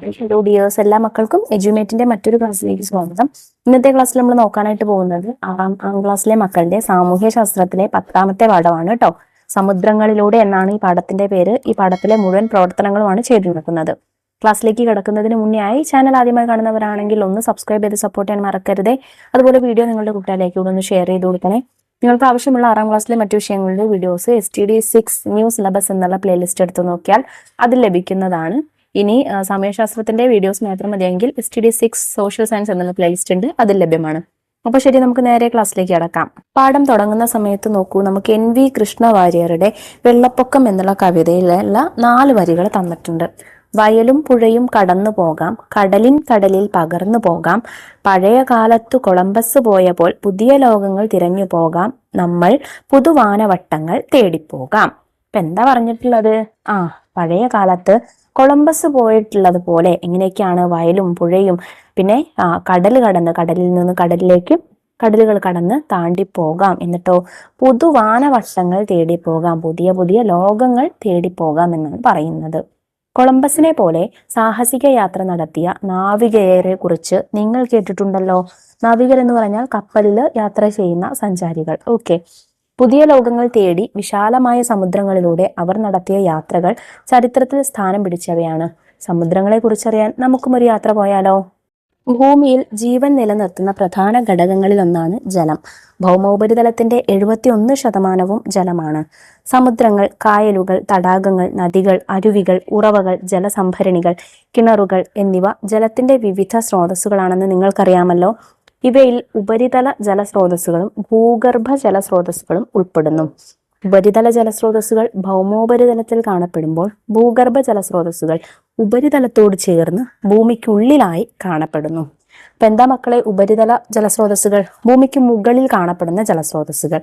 Hello dears, എല്ലാ മക്കൾക്കും എഡ്യൂമേറ്റിന്റെ മറ്റൊരു ക്ലാസ്സിലേക്ക് സ്വാഗതം. ഇന്നത്തെ ക്ലാസ്സിൽ നമ്മൾ നോക്കാനായിട്ട് പോകുന്നത് ആറാം ക്ലാസ്സിലെ മക്കളുടെ സാമൂഹ്യ ശാസ്ത്രത്തിലെ 10ാമത്തെ പാഠമാണ് കേട്ടോ. സമുദ്രങ്ങളിലൂടെ എന്നാണ് ഈ പാഠത്തിന്റെ പേര്. ഈ പാഠത്തിലെ മുഴുവൻ പ്രവർത്തനങ്ങളുമാണ് ചെയ്തു നടക്കുന്നത്. ക്ലാസ്സിലേക്ക് കിടക്കുന്നതിന് മുന്നേ ആയി ചാനൽ ആദ്യമായി കാണുന്നവരാണെങ്കിൽ ഒന്ന് സബ്സ്ക്രൈബ് ചെയ്ത് സപ്പോർട്ട് ചെയ്യാൻ മറക്കരുതേ. അതുപോലെ വീഡിയോ നിങ്ങളുടെ കൂട്ടുകാരിലേക്ക് കൂടെ ഒന്ന് ഷെയർ ചെയ്ത് കൊടുക്കണേ. നിങ്ങൾക്ക് ആവശ്യമുള്ള 6ാം ക്ലാസ്സിലെ മറ്റു വിഷയങ്ങളുടെ വീഡിയോസ് STD6 ന്യൂ സിലബസ് എന്നുള്ള പ്ലേലിസ്റ്റ് എടുത്ത് നോക്കിയാൽ അതിൽ ലഭിക്കുന്നതാണ്. ഇനി സമയശാസ്ത്രത്തിന്റെ വീഡിയോസ് മാത്രം മതിയെങ്കിൽ STD6 സോഷ്യൽ സയൻസ് എന്നുള്ള പ്ലേലിസ്റ്റ് ഉണ്ട്, അതിൽ ലഭ്യമാണ്. അപ്പൊ ശരി, നമുക്ക് നേരെ ക്ലാസ്സിലേക്ക് കടക്കാം. പാഠം തുടങ്ങുന്ന സമയത്ത് നോക്കൂ, നമുക്ക് NV കൃഷ്ണവാര്യരുടെ വെള്ളപ്പൊക്കം എന്നുള്ള കവിതയിലുള്ള 4 വരികൾ തന്നിട്ടുണ്ട്. വയലും പുഴയും കടന്നു പോകാം, കടലിൽ പകർന്നു പോകാം, പഴയ കാലത്തു കൊളംബസ് പോയപ്പോൾ പുതിയ ലോകങ്ങൾ തിരഞ്ഞു പോകാം, നമ്മൾ പുതുവാനവട്ടങ്ങൾ തേടിപ്പോകാം. ഇപ്പൊ എന്താ പറഞ്ഞിട്ടുള്ളത്? പഴയ കാലത്ത് കൊളംബസ് പോയിട്ടുള്ളത് പോലെ എങ്ങനെയൊക്കെയാണ് വയലും പുഴയും പിന്നെ കടലിൽ നിന്ന് കടലുകൾ കടന്ന് താണ്ടി പോകാം, എന്നിട്ടോ പുതുവാനവട്ടങ്ങൾ തേടി പോകാം, പുതിയ പുതിയ ലോകങ്ങൾ തേടി പോകാം എന്നാണ് പറയുന്നത്. കൊളംബസിനെ പോലെ സാഹസിക യാത്ര നടത്തിയ നാവികരെ കുറിച്ച് നിങ്ങൾ കേട്ടിട്ടുണ്ടല്ലോ. നാവികർ എന്ന് പറഞ്ഞാൽ കപ്പലിൽ യാത്ര ചെയ്യുന്ന സഞ്ചാരികൾ. ഓക്കെ, പുതിയ ലോകങ്ങൾ തേടി വിശാലമായ സമുദ്രങ്ങളിലൂടെ അവർ നടത്തിയ യാത്രകൾ ചരിത്രത്തിൽ സ്ഥാനം പിടിച്ചവയാണ്. സമുദ്രങ്ങളെ കുറിച്ചറിയാൻ നമുക്കും ഒരു യാത്ര പോയാലോ? ഭൂമിയിൽ ജീവൻ നിലനിർത്തുന്ന പ്രധാന ഘടകങ്ങളിൽ ഒന്നാണ് ജലം. ഭൗമോപരിതലത്തിന്റെ 71% ജലമാണ്. സമുദ്രങ്ങൾ, കായലുകൾ, തടാകങ്ങൾ, നദികൾ, അരുവികൾ, ഉറവകൾ, ജലസംഭരണികൾ, കിണറുകൾ എന്നിവ ജലത്തിന്റെ വിവിധ സ്രോതസ്സുകളാണെന്ന് നിങ്ങൾക്കറിയാമല്ലോ. ഇവയിൽ ഉപരിതല ജലസ്രോതസ്സുകളും ഭൂഗർഭ ജലസ്രോതസ്സുകളും ഉൾപ്പെടുന്നു. ഉപരിതല ജലസ്രോതസ്സുകൾ ഭൗമോപരിതലത്തിൽ കാണപ്പെടുമ്പോൾ ഭൂഗർഭ ജലസ്രോതസ്സുകൾ ഉപരിതലത്തോട് ചേർന്ന് ഭൂമിക്കുള്ളിലായി കാണപ്പെടുന്നു. അപ്പൊ എന്താ മക്കളെ ഉപരിതല ജലസ്രോതസ്സുകൾ? ഭൂമിക്ക് മുകളിൽ കാണപ്പെടുന്ന ജലസ്രോതസ്സുകൾ.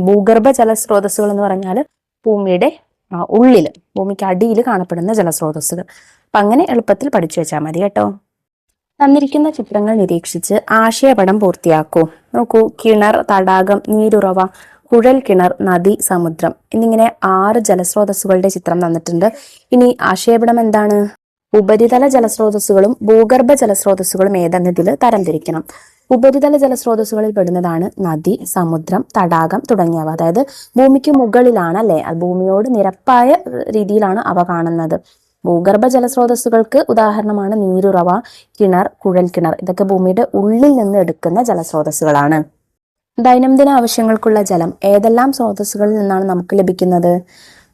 ഭൂഗർഭ ജലസ്രോതസ്സുകൾ എന്ന് പറഞ്ഞാൽ ഭൂമിയുടെ ഉള്ളില്, ഭൂമിക്ക് അടിയിൽ കാണപ്പെടുന്ന ജലസ്രോതസ്സുകൾ. അപ്പൊ അങ്ങനെ എളുപ്പത്തിൽ പഠിച്ചു വെച്ചാൽ മതി കേട്ടോ. തന്നിരിക്കുന്ന ചിത്രങ്ങൾ നിരീക്ഷിച്ച് ആശയപടം പൂർത്തിയാക്കൂ. നോക്കൂ, കിണർ, തടാകം, നീരുറവ, കുഴൽ കിണർ, നദി, സമുദ്രം എന്നിങ്ങനെ 6 ജലസ്രോതസ്സുകളുടെ ചിത്രം തന്നിട്ടുണ്ട്. ഇനി ആശയപടം എന്താണ്? ഉപരിതല ജലസ്രോതസ്സുകളും ഭൂഗർഭ ജലസ്രോതസ്സുകളും ഏതെന്നതിൽ തരംതിരിക്കണം. ഉപരിതല ജലസ്രോതസ്സുകളിൽ പെടുന്നതാണ് നദി, സമുദ്രം, തടാകം തുടങ്ങിയവ. അതായത് ഭൂമിക്ക് മുകളിലാണ് അല്ലെ, ഭൂമിയോട് നിരപ്പായ രീതിയിലാണ് അവ കാണുന്നത്. ഭൂഗർഭ ജലസ്രോതസ്സുകൾക്ക് ഉദാഹരണമാണ് നീരുറവ, കിണർ, കുഴൽ കിണർ. ഇതൊക്കെ ഭൂമിയുടെ ഉള്ളിൽ നിന്ന് എടുക്കുന്ന ജലസ്രോതസ്സുകളാണ്. ദൈനംദിന ആവശ്യങ്ങൾക്കുള്ള ജലം ഏതെല്ലാം സ്രോതസ്സുകളിൽ നിന്നാണ് നമുക്ക് ലഭിക്കുന്നത്?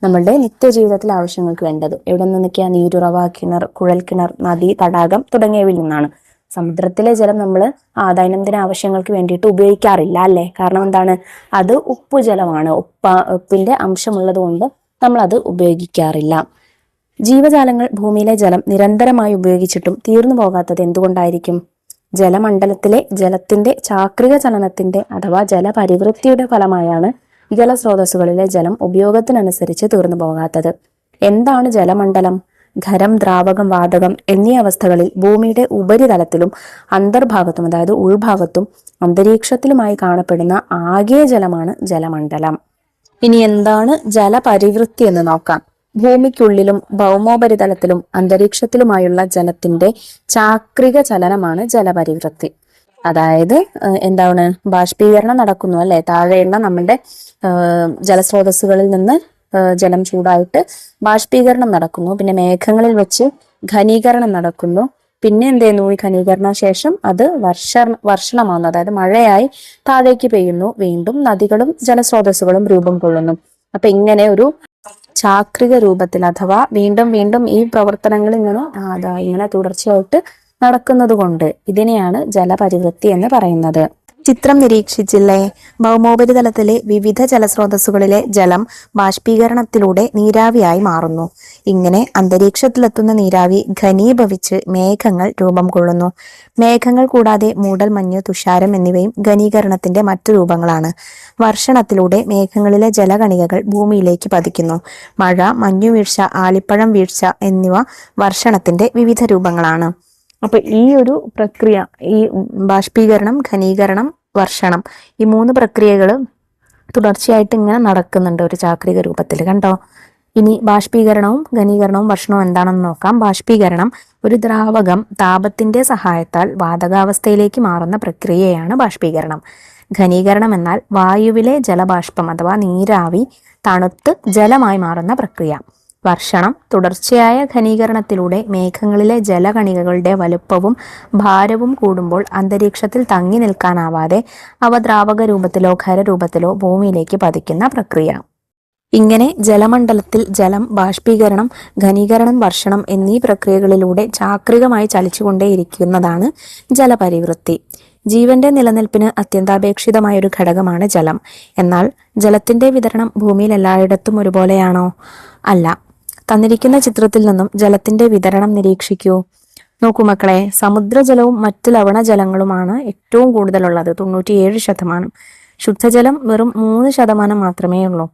നമ്മളുടെ നിത്യജീവിതത്തിലെ ആവശ്യങ്ങൾക്ക് വേണ്ടത് എവിടെ നിന്നൊക്കെയാ? നീരുറവ, കിണർ, കുഴൽ കിണർ, നദി, തടാകം തുടങ്ങിയവയിൽ നിന്നാണ്. സമുദ്രത്തിലെ ജലം നമ്മൾ ദൈനംദിന ആവശ്യങ്ങൾക്ക് വേണ്ടിയിട്ട് ഉപയോഗിക്കാറില്ല അല്ലെ. കാരണം എന്താണ്? അത് ഉപ്പുജലമാണ്. ഉപ്പിന്റെ അംശമുള്ളത് കൊണ്ട് നമ്മൾ അത് ഉപയോഗിക്കാറില്ല. ജീവജാലങ്ങൾ ഭൂമിയിലെ ജലം നിരന്തരമായി ഉപയോഗിച്ചിട്ടും തീർന്നു പോകാത്തത് എന്തുകൊണ്ടായിരിക്കും? ജലമണ്ഡലത്തിലെ ജലത്തിന്റെ ചാക്രിക ചലനത്തിന്റെ അഥവാ ജലപരിവൃത്തിയുടെ ഫലമായാണ് ജലസ്രോതസ്സുകളിലെ ജലം ഉപയോഗത്തിനനുസരിച്ച് തീർന്നു പോകാത്തത്. എന്താണ് ജലമണ്ഡലം? ഖരം, ദ്രാവകം, വാതകം എന്നീ അവസ്ഥകളിൽ ഭൂമിയുടെ ഉപരിതലത്തിലും അന്തർഭാഗത്തും അതായത് ഉൾഭാഗത്തും അന്തരീക്ഷത്തിലുമായി കാണപ്പെടുന്ന ആകെ ജലമാണ് ജലമണ്ഡലം. ഇനി എന്താണ് ജലപരിവൃത്തി എന്ന് നോക്കാം. ഭൂമിക്കുള്ളിലും ഭൗമോപരിതലത്തിലും അന്തരീക്ഷത്തിലുമായുള്ള ജലത്തിന്റെ ചാക്രിക ചലനമാണ് ജലപരിവൃത്തി. അതായത് എന്താണ്? ബാഷ്പീകരണം നടക്കുന്നു അല്ലെ. താഴെയുള്ള നമ്മുടെ ജലസ്രോതസ്സുകളിൽ നിന്ന് ജലം ചൂടായിട്ട് ബാഷ്പീകരണം നടക്കുന്നു. പിന്നെ മേഘങ്ങളിൽ വെച്ച് ഘനീകരണം നടക്കുന്നു. പിന്നെ എന്ത് ചെയ്യുന്നു? ഈ ഘനീകരണ ശേഷം അത് വർഷണമാകുന്നു, അതായത് മഴയായി താഴേക്ക് പെയ്യുന്നു. വീണ്ടും നദികളും ജലസ്രോതസ്സുകളും രൂപം കൊള്ളുന്നു. അപ്പൊ ഇങ്ങനെ ഒരു ചാക്രിക രൂപത്തിൽ അഥവാ വീണ്ടും വീണ്ടും ഈ പ്രവർത്തനങ്ങൾ ഇങ്ങനെ തുടർച്ചയായിട്ട് നടക്കുന്നത് കൊണ്ട് ഇതിനെയാണ് ജലപരിവൃത്തി എന്ന് പറയുന്നത്. ചിത്രം നിരീക്ഷിച്ചില്ലേ? ഭൗമോപരിതലത്തിലെ വിവിധ ജലസ്രോതസ്സുകളിലെ ജലം ബാഷ്പീകരണത്തിലൂടെ നീരാവിയായി മാറുന്നു. ഇങ്ങനെ അന്തരീക്ഷത്തിലെത്തുന്ന നീരാവി ഘനീഭവിച്ച് മേഘങ്ങൾ രൂപം കൊള്ളുന്നു. മേഘങ്ങൾ കൂടാതെ മൂടൽമഞ്ഞ്, തുഷാരം എന്നിവയും ഘനീകരണത്തിന്റെ മറ്റു രൂപങ്ങളാണ്. വർഷണത്തിലൂടെ മേഘങ്ങളിലെ ജലകണികകൾ ഭൂമിയിലേക്ക് പതിക്കുന്നു. മഴ, മഞ്ഞുവീഴ്ച, ആലിപ്പഴം വീഴ്ച എന്നിവ വർഷണത്തിന്റെ വിവിധ രൂപങ്ങളാണ്. അപ്പൊ ഈ ഒരു പ്രക്രിയ, ഈ ബാഷ്പീകരണം, ഘനീകരണം, വർഷണം, ഈ 3 പ്രക്രിയകൾ തുടർച്ചയായിട്ട് ഇങ്ങനെ നടക്കുന്നുണ്ട് ഒരു ചാക്രിക രൂപത്തിൽ. കണ്ടോ? ഇനി ബാഷ്പീകരണവും ഘനീകരണവും വർഷണവും എന്താണെന്ന് നോക്കാം. ബാഷ്പീകരണം ഒരു ദ്രാവകം താപത്തിന്റെ സഹായത്താൽ വാതകാവസ്ഥയിലേക്ക് മാറുന്ന പ്രക്രിയയാണ് ബാഷ്പീകരണം. ഘനീകരണം എന്നാൽ വായുവിലെ ജലബാഷ്പം അഥവാ നീരാവി തണുത്ത് ജലമായി മാറുന്ന പ്രക്രിയ. വർഷണം തുടർച്ചയായ ഘനീകരണത്തിലൂടെ മേഘങ്ങളിലെ ജലകണികകളുടെ വലുപ്പവും ഭാരവും കൂടുമ്പോൾ അന്തരീക്ഷത്തിൽ തങ്ങി നിൽക്കാനാവാതെ അവ ദ്രാവക രൂപത്തിലോ ഖരരൂപത്തിലോ ഭൂമിയിലേക്ക് പതിക്കുന്ന പ്രക്രിയ. ഇങ്ങനെ ജലമണ്ഡലത്തിൽ ജലം ബാഷ്പീകരണം, ഘനീകരണം, വർഷണം എന്നീ പ്രക്രിയകളിലൂടെ ചാക്രികമായി ചലിച്ചുകൊണ്ടേയിരിക്കുന്നതാണ് ജലപരിവൃത്തി. ജീവന്റെ നിലനിൽപ്പിന് അത്യന്താപേക്ഷിതമായ ഒരു ഘടകമാണ് ജലം. എന്നാൽ ജലത്തിന്റെ വിതരണം ഭൂമിയിൽ എല്ലായിടത്തും ഒരുപോലെയാണോ? അല്ല. തന്നിരിക്കുന്ന ചിത്രത്തിൽ നിന്നും ജലത്തിന്റെ വിതരണം നിരീക്ഷിക്കൂ. നോക്കൂ മക്കളെ, സമുദ്രജലവും മറ്റ് ലവണജലങ്ങളുമാണ് ഏറ്റവും കൂടുതലുള്ളത്, 97%. ശുദ്ധജലം വെറും 3% മാത്രമേ ഉള്ളൂ.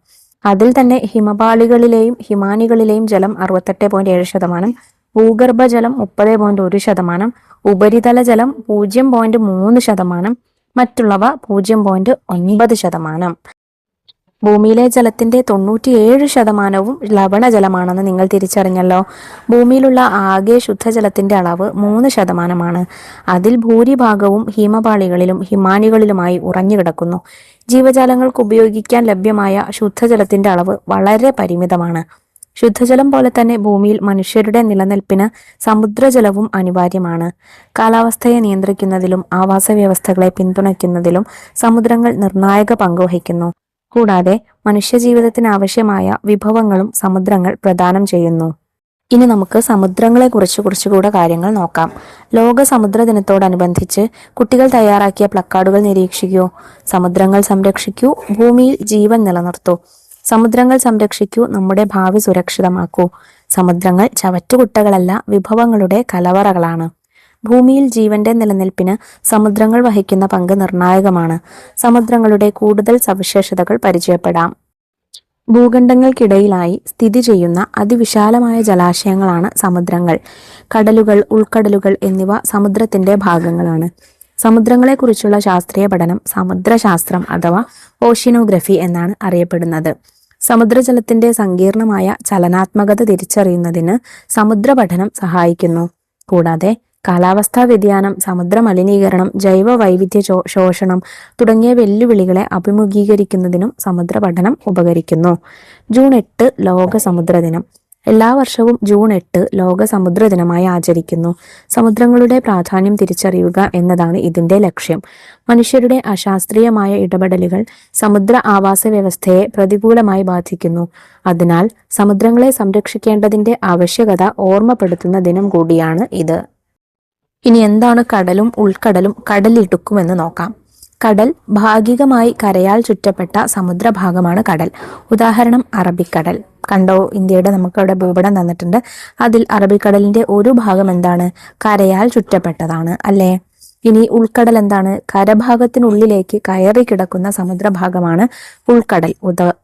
അതിൽ തന്നെ ഹിമപാളികളിലെയും ഹിമാനികളിലെയും ജലം 68.7%, ഭൂഗർഭജലം 30.1%, ഉപരിതല ജലം 0.3%, മറ്റുള്ളവ 0.9%. ഭൂമിയിലെ ജലത്തിന്റെ 97%വും ലവണജലമാണെന്ന് നിങ്ങൾ തിരിച്ചറിഞ്ഞല്ലോ. ഭൂമിയിലുള്ള ആകെ ശുദ്ധജലത്തിന്റെ അളവ് 3%. അതിൽ ഭൂരിഭാഗവും ഹിമപാളികളിലും ഹിമാനികളിലുമായി ഉറഞ്ഞുകിടക്കുന്നു. ജീവജാലങ്ങൾക്ക് ഉപയോഗിക്കാൻ ലഭ്യമായ ശുദ്ധജലത്തിന്റെ അളവ് വളരെ പരിമിതമാണ്. ശുദ്ധജലം പോലെ തന്നെ ഭൂമിയിൽ മനുഷ്യരുടെ നിലനിൽപ്പിന് സമുദ്രജലവും അനിവാര്യമാണ്. കാലാവസ്ഥയെ നിയന്ത്രിക്കുന്നതിലും ആവാസ വ്യവസ്ഥകളെ പിന്തുണയ്ക്കുന്നതിലും സമുദ്രങ്ങൾ നിർണായക പങ്കുവഹിക്കുന്നു. കൂടാതെ മനുഷ്യജീവിതത്തിന് ആവശ്യമായ വിഭവങ്ങളും സമുദ്രങ്ങൾ പ്രദാനം ചെയ്യുന്നു. ഇനി നമുക്ക് സമുദ്രങ്ങളെ കുറിച്ച് കുറച്ചുകൂടെ കാര്യങ്ങൾ നോക്കാം. ലോക സമുദ്ര ദിനത്തോടനുബന്ധിച്ച് കുട്ടികൾ തയ്യാറാക്കിയ പ്ലക്കാർഡുകൾ നിരീക്ഷിക്കൂ. സമുദ്രങ്ങൾ സംരക്ഷിക്കൂ, ഭൂമിയിൽ ജീവൻ നിലനിർത്തൂ. സമുദ്രങ്ങൾ സംരക്ഷിക്കൂ, നമ്മുടെ ഭാവി സുരക്ഷിതമാക്കൂ. സമുദ്രങ്ങൾ ചവറ്റുകുട്ടകളല്ല, വിഭവങ്ങളുടെ കലവറകളാണ്. ഭൂമിയിൽ ജീവന്റെ നിലനിൽപ്പിന് സമുദ്രങ്ങൾ വഹിക്കുന്ന പങ്ക് നിർണായകമാണ്. സമുദ്രങ്ങളുടെ കൂടുതൽ സവിശേഷതകൾ പരിചയപ്പെടാം. ഭൂഖണ്ഡങ്ങൾക്കിടയിലായി സ്ഥിതി ചെയ്യുന്ന അതിവിശാലമായ ജലാശയങ്ങളാണ് സമുദ്രങ്ങൾ. കടലുകൾ, ഉൾക്കടലുകൾ എന്നിവ സമുദ്രത്തിന്റെ ഭാഗങ്ങളാണ്. സമുദ്രങ്ങളെക്കുറിച്ചുള്ള ശാസ്ത്രീയ പഠനം സമുദ്രശാസ്ത്രം അഥവാ ഓഷ്യനോഗ്രഫി എന്നാണ് അറിയപ്പെടുന്നത്. സമുദ്രജലത്തിന്റെ സങ്കീർണമായ ചലനാത്മകത തിരിച്ചറിയുന്നതിന് സമുദ്ര പഠനം സഹായിക്കുന്നു. കൂടാതെ കാലാവസ്ഥാ വ്യതിയാനം, സമുദ്ര മലിനീകരണം, ജൈവ വൈവിധ്യ ശോഷണം തുടങ്ങിയ വെല്ലുവിളികളെ അഭിമുഖീകരിക്കുന്നതിനും സമുദ്ര പഠനം ഉപകരിക്കുന്നു. ജൂൺ 8 ലോക സമുദ്ര ദിനം. എല്ലാ വർഷവും ജൂൺ 8 ലോക സമുദ്ര ദിനമായി ആചരിക്കുന്നു. സമുദ്രങ്ങളുടെ പ്രാധാന്യം തിരിച്ചറിയുക എന്നതാണ് ഇതിന്റെ ലക്ഷ്യം. മനുഷ്യരുടെ അശാസ്ത്രീയമായ ഇടപെടലുകൾ സമുദ്ര ആവാസ വ്യവസ്ഥയെ പ്രതികൂലമായി ബാധിക്കുന്നു. അതിനാൽ സമുദ്രങ്ങളെ സംരക്ഷിക്കേണ്ടതിന്റെ ആവശ്യകത ഓർമ്മപ്പെടുത്തുന്ന ദിനം കൂടിയാണ് ഇത്. ഇനി എന്താണ് കടലും ഉൾക്കടലും കടലിടുക്കുമെന്ന് നോക്കാം. കടൽ ഭാഗികമായി കരയാൽ ചുറ്റപ്പെട്ട സമുദ്രഭാഗമാണ് കടൽ. ഉദാഹരണം അറബിക്കടൽ. കണ്ടോ, ഇന്ത്യയുടെ നമുക്കവിടെ ഭൂപടം തന്നിട്ടുണ്ട്. അതിൽ അറബിക്കടലിന്റെ ഒരു ഭാഗം എന്താണ്? കരയാൽ ചുറ്റപ്പെട്ടതാണ് അല്ലേ. ഇനി ഉൾക്കടൽ എന്താണ്? കരഭാഗത്തിനുള്ളിലേക്ക് കയറി കിടക്കുന്ന സമുദ്രഭാഗമാണ് ഉൾക്കടൽ.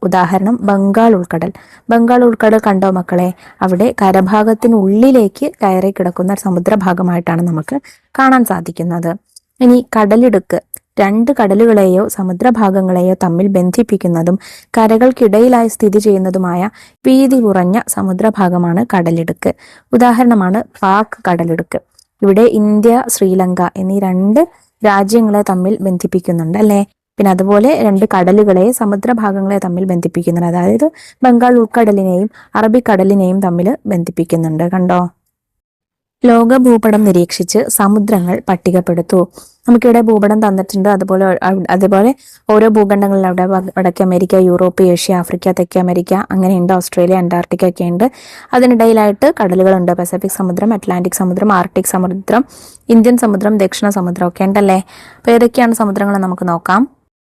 ഉദാഹരണം ബംഗാൾ ഉൾക്കടൽ. ബംഗാൾ ഉൾക്കടൽ കണ്ടോ മക്കളെ, അവിടെ കരഭാഗത്തിനുള്ളിലേക്ക് കയറി കിടക്കുന്ന സമുദ്രഭാഗമായിട്ടാണ് നമുക്ക് കാണാൻ സാധിക്കുന്നത്. ഇനി കടലിടുക്ക്. രണ്ട് കടലുകളെയോ സമുദ്രഭാഗങ്ങളെയോ തമ്മിൽ ബന്ധിപ്പിക്കുന്നതും കരകൾക്കിടയിലായി സ്ഥിതി ചെയ്യുന്നതുമായ വീതി കുറഞ്ഞ സമുദ്രഭാഗമാണ് കടലിടുക്ക്. ഉദാഹരണമാണ് പാക് കടലിടുക്ക്. ഇവിടെ ഇന്ത്യ, ശ്രീലങ്ക എന്നീ 2 രാജ്യങ്ങളെ തമ്മിൽ ബന്ധിപ്പിക്കുന്നുണ്ട് അല്ലെ. പിന്നെ അതുപോലെ 2 കടലുകളെ, സമുദ്രഭാഗങ്ങളെ തമ്മിൽ ബന്ധിപ്പിക്കുന്നുണ്ട്. അതായത് ബംഗാൾ ഉൾക്കടലിനെയും അറബിക്കടലിനെയും തമ്മിൽ ബന്ധിപ്പിക്കുന്നുണ്ട്. കണ്ടോ. ലോക ഭൂപടം നിരീക്ഷിച്ച് സമുദ്രങ്ങൾ പട്ടികപ്പെടുത്തൂ. നമുക്കിവിടെ ഭൂപടം തന്നിട്ടുണ്ട്. അതുപോലെ ഓരോ ഭൂഖണ്ഡങ്ങളിൽ അവിടെ വടക്കേ അമേരിക്ക, യൂറോപ്പ്, ഏഷ്യ, ആഫ്രിക്ക, തെക്കേ അമേരിക്ക അങ്ങനെയുണ്ട്. ഓസ്ട്രേലിയ, അന്റാർട്ടിക്ക ഒക്കെ ഉണ്ട്. അതിനിടയിലായിട്ട് കടലുകളുണ്ട്. പസഫിക് സമുദ്രം, അറ്റ്ലാന്റിക് സമുദ്രം, ആർട്ടിക് സമുദ്രം, ഇന്ത്യൻ സമുദ്രം, ദക്ഷിണ സമുദ്രം ഒക്കെ ഉണ്ടല്ലേ. അപ്പൊ ഏതൊക്കെയാണ് സമുദ്രങ്ങൾ നമുക്ക് നോക്കാം.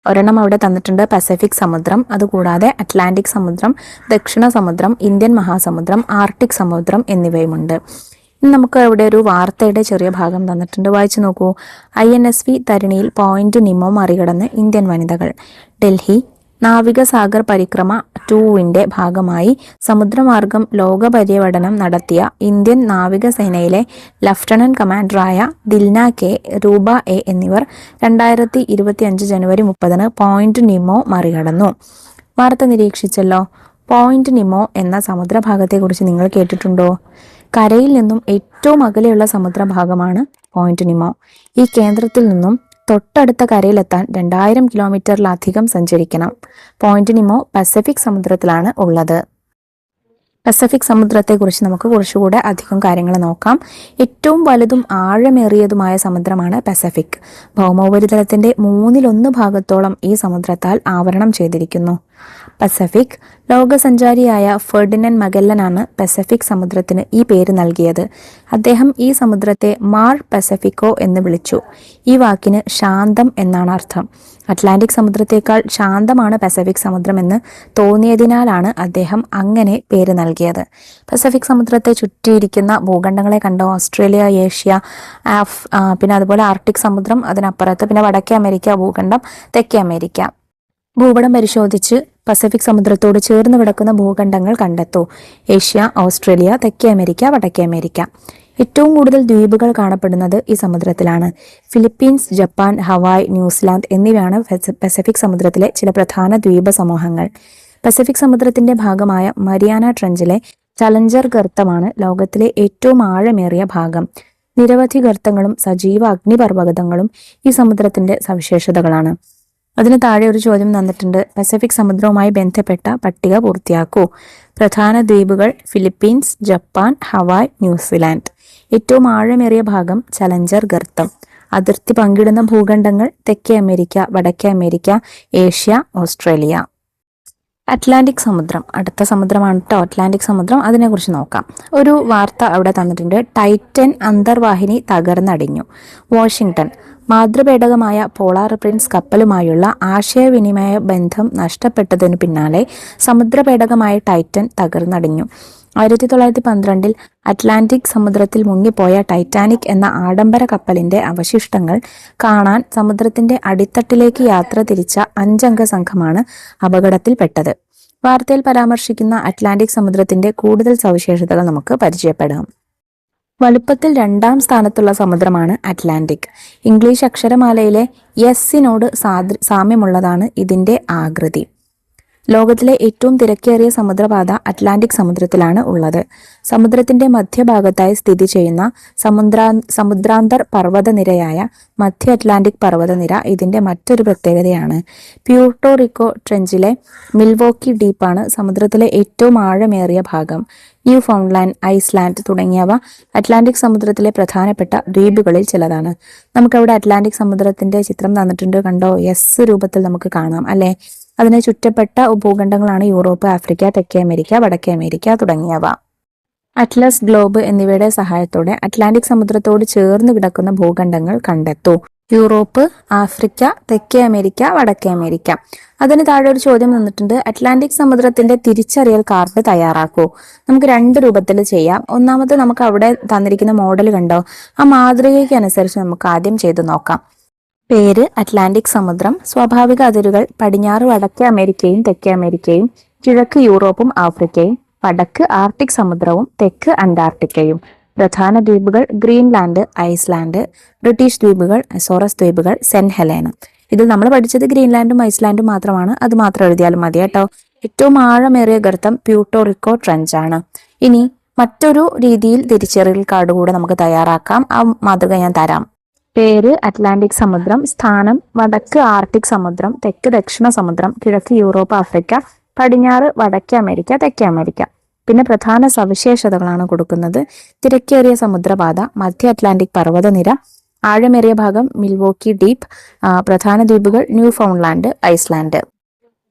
ഒരെണ്ണം അവിടെ തന്നിട്ടുണ്ട്, പസഫിക് സമുദ്രം. അതുകൂടാതെ അറ്റ്ലാന്റിക് സമുദ്രം, ദക്ഷിണ സമുദ്രം, ഇന്ത്യൻ മഹാസമുദ്രം, ആർട്ടിക് സമുദ്രം എന്നിവയുമുണ്ട്. ഇനി നമുക്ക് അവിടെ ഒരു വാർത്തയുടെ ചെറിയ ഭാഗം തന്നിട്ടുണ്ട്, വായിച്ചു നോക്കൂ. INSV തരിണിയിൽ പോയിന്റ് നിമോ മറികടന്ന് ഇന്ത്യൻ വനിതകൾ. ഡൽഹി നാവിക സാഗർ പരിക്രമ 2ന്റെ ഭാഗമായി സമുദ്രമാർഗം ലോക പര്യടനം നടത്തിയ ഇന്ത്യൻ നാവികസേനയിലെ ലഫ്റ്റനന്റ് കമാൻഡറായ ദിൽന കെ, രൂപ എ എന്നിവർ 2025 ജനുവരി 30 പോയിന്റ് നിമോ മറികടന്നു. വാർത്ത നിരീക്ഷിച്ചല്ലോ. പോയിന്റ് നിമോ എന്ന സമുദ്രഭാഗത്തെക്കുറിച്ച് നിങ്ങൾ കേട്ടിട്ടുണ്ടോ? കരയിൽ നിന്നും ഏറ്റവും അകലെയുള്ള സമുദ്രഭാഗമാണ് പോയിന്റ് നിമോ. ഈ കേന്ദ്രത്തിൽ നിന്നും തൊട്ടടുത്ത കരയിലെത്താൻ 2000 കിലോമീറ്ററിലധികം സഞ്ചരിക്കണം. പോയിന്റ് നിമോ പസഫിക് സമുദ്രത്തിലാണ് ഉള്ളത്. പസഫിക് സമുദ്രത്തെക്കുറിച്ച് നമുക്ക് കുറച്ചുകൂടെ അധികം കാര്യങ്ങൾ നോക്കാം. ഏറ്റവും വലുതും ആഴമേറിയതുമായ സമുദ്രമാണ് പസഫിക്. ഭൗമോപരിതലത്തിന്റെ 1/3 ഭാഗത്തോളം ഈ സമുദ്രത്താൽ ആവരണം ചെയ്തിരിക്കുന്നു. പസഫിക് ലോകസഞ്ചാരിയായ ഫെർഡിനൻഡ് മഗല്ലനാണ് പസഫിക് സമുദ്രത്തിന് ഈ പേര് നൽകിയത്. അദ്ദേഹം ഈ സമുദ്രത്തെ മാർ പസഫിക്കോ എന്ന് വിളിച്ചു. ഈ വാക്കിന് ശാന്തം എന്നാണ് അർത്ഥം. അറ്റ്ലാന്റിക് സമുദ്രത്തേക്കാൾ ശാന്തമാണ് പസഫിക് സമുദ്രമെന്ന് തോന്നിയതിനാലാണ് അദ്ദേഹം അങ്ങനെ പേര് നൽകിയത്. പസഫിക് സമുദ്രത്തെ ചുറ്റിയിരിക്കുന്ന ഭൂഖണ്ഡങ്ങളെ കണ്ടോ? ഓസ്ട്രേലിയ, ഏഷ്യ, പിന്നെ അതുപോലെ ആർട്ടിക് സമുദ്രം, അതിനപ്പുറത്ത് പിന്നെ വടക്കേ അമേരിക്ക ഭൂഖണ്ഡം, തെക്കേ അമേരിക്ക. ഭൂപടം പരിശോധിച്ച് പസഫിക് സമുദ്രത്തോട് ചേർന്ന് കിടക്കുന്ന ഭൂഖണ്ഡങ്ങൾ കണ്ടെത്തൂ. ഏഷ്യ, ഓസ്ട്രേലിയ, തെക്കേ അമേരിക്ക, വടക്കേ അമേരിക്ക. ഏറ്റവും കൂടുതൽ ദ്വീപുകൾ കാണപ്പെടുന്നത് ഈ സമുദ്രത്തിലാണ്. ഫിലിപ്പീൻസ്, ജപ്പാൻ, ഹവായ്, ന്യൂസിലാൻഡ് എന്നിവയാണ് പസഫിക് സമുദ്രത്തിലെ ചില പ്രധാന ദ്വീപ സമൂഹങ്ങൾ. പസഫിക് സമുദ്രത്തിന്റെ ഭാഗമായ മരിയാന ട്രഞ്ചിലെ ചലഞ്ചർ ഗർത്തമാണ് ലോകത്തിലെ ഏറ്റവും ആഴമേറിയ ഭാഗം. നിരവധി ഗർത്തങ്ങളും സജീവ അഗ്നിപർവ്വതങ്ങളും ഈ സമുദ്രത്തിന്റെ സവിശേഷതകളാണ്. അതിന് താഴെ ഒരു ചോദ്യം തന്നിട്ടുണ്ട്. പസഫിക് സമുദ്രവുമായി ബന്ധപ്പെട്ട പട്ടിക പൂർത്തിയാക്കൂ. പ്രധാന ദ്വീപുകൾ ഫിലിപ്പീൻസ്, ജപ്പാൻ, ഹവായ്, ന്യൂസിലാൻഡ്. ഏറ്റവും ആഴമേറിയ ഭാഗം ചലഞ്ചർ ഗർത്തം. അതിർത്തി പങ്കിടുന്ന ഭൂഖണ്ഡങ്ങൾ തെക്കേ അമേരിക്ക, വടക്കേ അമേരിക്ക, ഏഷ്യ, ഓസ്ട്രേലിയ. അറ്റ്ലാന്റിക് സമുദ്രം അടുത്ത സമുദ്രമാണ് കേട്ടോ. അറ്റ്ലാന്റിക് സമുദ്രം, അതിനെക്കുറിച്ച് നോക്കാം. ഒരു വാർത്ത അവിടെ തന്നിട്ടുണ്ട്. ടൈറ്റൻ അന്തർവാഹിനി തകർന്നടിഞ്ഞു. വാഷിംഗ്ടൺ. മാതൃപേടകമായ പോളാർ പ്രിൻസ് കപ്പലുമായുള്ള ആശയവിനിമയ ബന്ധം നഷ്ടപ്പെട്ടതിനു പിന്നാലെ സമുദ്രപേടകമായ ടൈറ്റൻ തകർന്നടിഞ്ഞു. 1912 അറ്റ്ലാന്റിക് സമുദ്രത്തിൽ മുങ്ങിപ്പോയ ടൈറ്റാനിക് എന്ന ആഡംബര കപ്പലിന്റെ അവശിഷ്ടങ്ങൾ കാണാൻ സമുദ്രത്തിന്റെ അടിത്തട്ടിലേക്ക് യാത്ര തിരിച്ച 5 അംഗ സംഘമാണ് അപകടത്തിൽപ്പെട്ടത്. വാർത്തയിൽ പരാമർശിക്കുന്ന അറ്റ്ലാന്റിക് സമുദ്രത്തിന്റെ കൂടുതൽ സവിശേഷതകൾ നമുക്ക് പരിചയപ്പെടാം. വലുപ്പത്തിൽ 2ാം സ്ഥാനത്തുള്ള സമുദ്രമാണ് അറ്റ്ലാന്റിക്. ഇംഗ്ലീഷ് അക്ഷരമാലയിലെ എസ്സിനോട് സാമ്യമുള്ളതാണ് ഇതിന്റെ ആകൃതി. ലോകത്തിലെ ഏറ്റവും തിരക്കേറിയ സമുദ്രപാത അറ്റ്ലാന്റിക് സമുദ്രത്തിലാണ് ഉള്ളത്. സമുദ്രത്തിന്റെ മധ്യഭാഗത്തായി സ്ഥിതി ചെയ്യുന്ന സമുദ്രാന്തർ പർവ്വതനിരയായ മധ്യ അറ്റ്ലാന്റിക് പർവ്വതനിര ഇതിന്റെ മറ്റൊരു പ്രത്യേകതയാണ്. പ്യൂർട്ടോറിക്കോ ട്രെഞ്ചിലെ മിൽവോക്കി ഡീപ്പാണ് സമുദ്രത്തിലെ ഏറ്റവും ആഴമേറിയ ഭാഗം. ന്യൂ ഫൗണ്ട്ലാൻഡ്, ഐസ്ലാൻഡ് തുടങ്ങിയവ അറ്റ്ലാന്റിക് സമുദ്രത്തിലെ പ്രധാനപ്പെട്ട ദ്വീപുകളിൽ ചിലതാണ്. നമുക്കവിടെ അറ്റ്ലാന്റിക് സമുദ്രത്തിന്റെ ചിത്രം തന്നിട്ടുണ്ട്, കണ്ടോ? എസ് രൂപത്തിൽ നമുക്ക് കാണാം അല്ലെ? അതിനെ ചുറ്റപ്പെട്ട ഭൂഖണ്ഡങ്ങളാണ് യൂറോപ്പ്, ആഫ്രിക്ക, തെക്കേ അമേരിക്ക, വടക്കേ അമേരിക്ക തുടങ്ങിയവ. അറ്റ്ലസ് ഗ്ലോബ് എന്നിവയുടെ സഹായത്തോടെ അറ്റ്ലാന്റിക് സമുദ്രത്തോട് ചേർന്ന് കിടക്കുന്ന ഭൂഖണ്ഡങ്ങൾ കണ്ടെത്തൂ. യൂറോപ്പ്, ആഫ്രിക്ക, തെക്കേ അമേരിക്ക, വടക്കേ അമേരിക്ക. അതിന് താഴെ ഒരു ചോദ്യം തന്നിട്ടുണ്ട്. അറ്റ്ലാന്റിക് സമുദ്രത്തിന്റെ തിരിച്ചറിയൽ കാർഡ് തയ്യാറാക്കൂ. നമുക്ക് 2 രൂപത്തിൽ ചെയ്യാം. ഒന്നാമത് നമുക്ക് അവിടെ തന്നിരിക്കുന്ന മോഡൽ കണ്ടോ? ആ മാതൃകയ്ക്ക് അനുസരിച്ച് നമുക്ക് ആദ്യം ചെയ്തു നോക്കാം. പേര് അറ്റ്ലാന്റിക് സമുദ്രം. സ്വാഭാവിക അതിരുകൾ പടിഞ്ഞാറ് വടക്കേ അമേരിക്കയും തെക്കേ അമേരിക്കയും, കിഴക്ക് യൂറോപ്പും ആഫ്രിക്കയും, വടക്ക് ആർട്ടിക് സമുദ്രവും, തെക്ക് അന്റാർട്ടിക്കയും. പ്രധാന ദ്വീപുകൾ ഗ്രീൻലാൻഡ്, ഐസ്ലാൻഡ്. ബ്രിട്ടീഷ് ദ്വീപുകൾ അസോറസ് ദ്വീപുകൾ, സെന്റ് ഹെലേന. ഇതിൽ നമ്മൾ പഠിച്ചത് ഗ്രീൻലാൻഡും ഐസ്ലാൻഡും മാത്രമാണ്. അത് മാത്രം എഴുതിയാലും മതി കേട്ടോ. ഏറ്റവും ആഴമേറിയ ഗർത്തം പ്യൂർട്ടോറിക്കോ ട്രെഞ്ച് ആണ്. ഇനി മറ്റൊരു രീതിയിൽ തിരിച്ചറിയൽ കാർഡ് കൂടെ നമുക്ക് തയ്യാറാക്കാം. ആ മാതൃക ഞാൻ തരാം. പേര് അറ്റ്ലാന്റിക് സമുദ്രം. സ്ഥാനം വടക്ക് ആർട്ടിക് സമുദ്രം, തെക്ക് ദക്ഷിണ സമുദ്രം, കിഴക്ക് യൂറോപ്പ്, ആഫ്രിക്ക, പടിഞ്ഞാറ് വടക്കേ അമേരിക്ക, തെക്കേ അമേരിക്ക. പിന്നെ പ്രധാന സവിശേഷതകളാണ് കൊടുക്കുന്നത്. തിരക്കേറിയ സമുദ്രപാത, മധ്യ അറ്റ്ലാന്റിക് പർവ്വതനിര, ആഴമേറിയ ഭാഗം മിൽവോക്കി ഡീപ്പ്, പ്രധാന ദ്വീപുകൾ ന്യൂ ഫൗണ്ട്ലാൻഡ്, ഐസ്ലാൻഡ്.